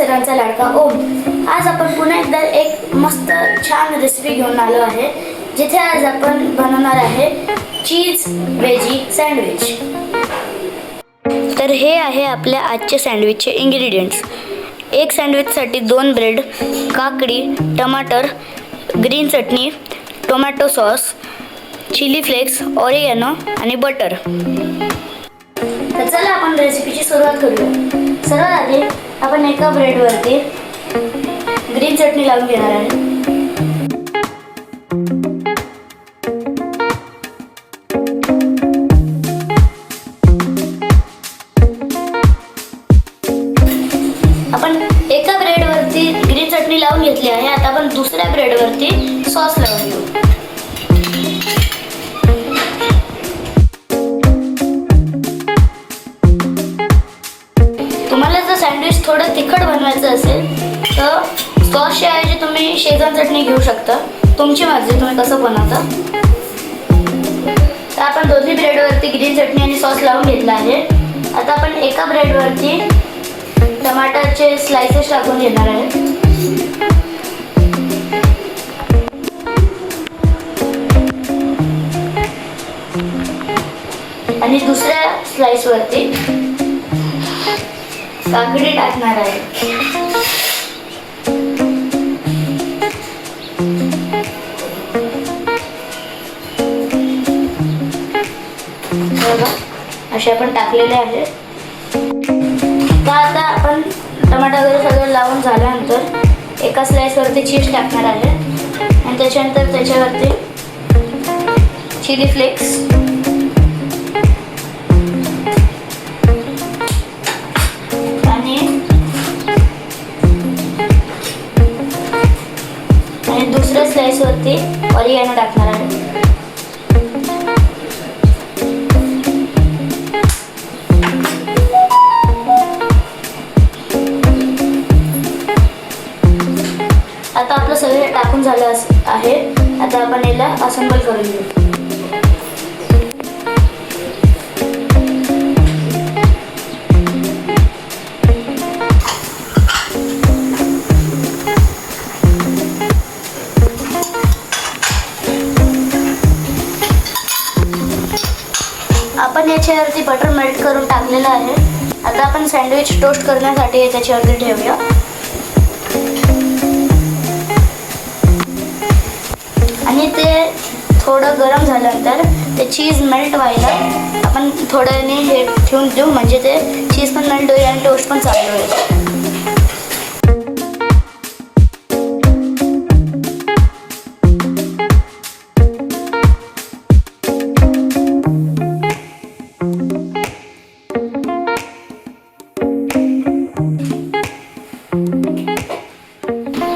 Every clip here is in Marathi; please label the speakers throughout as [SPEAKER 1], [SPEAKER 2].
[SPEAKER 1] सरांचा लाडका ओम। आज आपण पुन्हा एकदा एक मस्त छान रेसिपी घेऊन आलो आहे, जिथे आज आपण बनवणार आहे चीज वेजी सँडविच। तर हे आहे आपल्या आजचे सँडविचचे इंग्रेडिएंट्स। एक सँडविचसाठी 2 ब्रेड, काकडी, टमाटर, green chutney, tomato sauce, chilli flakes, oregano आणि बटर। तर चला आपण रेसिपीची सुरुवात करूया। सर्वात आधी आपण एका ब्रेडवरती ग्रीन चटणी लावून घेणार आहे। आपण एका ब्रेडवरती ग्रीन चटणी लावून घेतली आहे। आता आपण दुसऱ्या ब्रेडवरती सॉस लावून घेऊ। तुम्हाला जर सँडविच थोडं तिखट बनवायचं असेल तर सॉसच्या ऐवजी तुम्ही शेजवान चटणी घेऊ शकता। तुमची मर्जी, तुम्ही कसं बनवता। तर आपण दोन्ही ब्रेडवरती ग्रीन चटणी आणि सॉस लावून घेतला आहे। आता आपण एका ब्रेडवरती टमाटरचे स्लाइसेस टाकून घेणार आहे आणि दुसऱ्या स्लाइसवरती काकडी टाकणार आहे। असे आपण टाकलेले आहे। तर आता आपण टमाटर वगैरे सगळं लावून झाल्यानंतर एका स्लाइसवरती चीज टाकणार आहे आणि त्याच्यानंतर त्याच्यावरती चिली फ्लेक्स आणि दुसऱ्या स्लाइसवरती ऑरिगॅनो टाकणार आहे। आता आपलं सगळं टाकून झालं आहे। आता आपण याला असेंबल करून घेऊ। आपण याच्यावरती बटर मेल्ट करून टाकलेलं आहे। आता आपण सँडविच टोस्ट करण्यासाठी त्याच्यावरती ठेवूया आणि ते थोडं गरम झाल्यानंतर ते चीज मेल्ट व्हायला आपण थोड्याने हे ठेवून देऊ, म्हणजे ते चीज पण मेल्ट होईल आणि टोस्ट पण चांगलं होईल।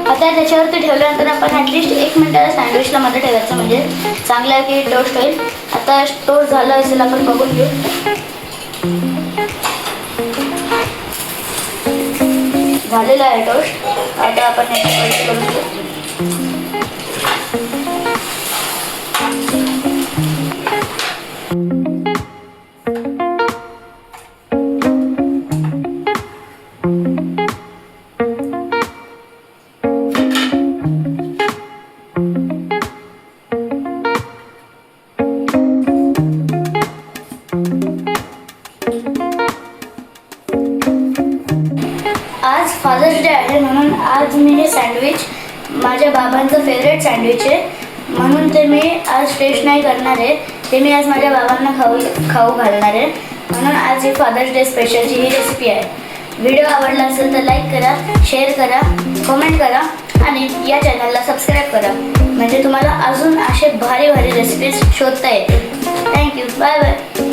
[SPEAKER 1] आता त्याच्यावरती ठेवल्यानंतर आपण ॲटलिस्ट 1 मिनिटाला सँडविचला मध्ये ठेवायचं, म्हणजे चांगलं की टोस्ट होईल। आता टोस्ट झालं असेल, आपण बघून घेऊ। झालेलं आहे टोस्ट। आता आपण याची करून घेऊ। आज फादर्स डे आहे, म्हणून आज मी हे सँडविच माझ्या बाबांचं फेवरेट सँडविच आहे, म्हणून ते मी आज टेस्ट नाही करणार आहे। ते मी आज माझ्या बाबांना खाऊ घालणार आहे, म्हणून आज ही फादर्स डे स्पेशलची ही रेसिपी आहे। व्हिडिओ आवडला असेल तर लाईक करा, शेअर करा, कमेंट करा आणि या चॅनलला सबस्क्राईब करा, म्हणजे तुम्हाला अजून असे भारी भारी रेसिपीज शोधता येतील। Thank you, bye bye.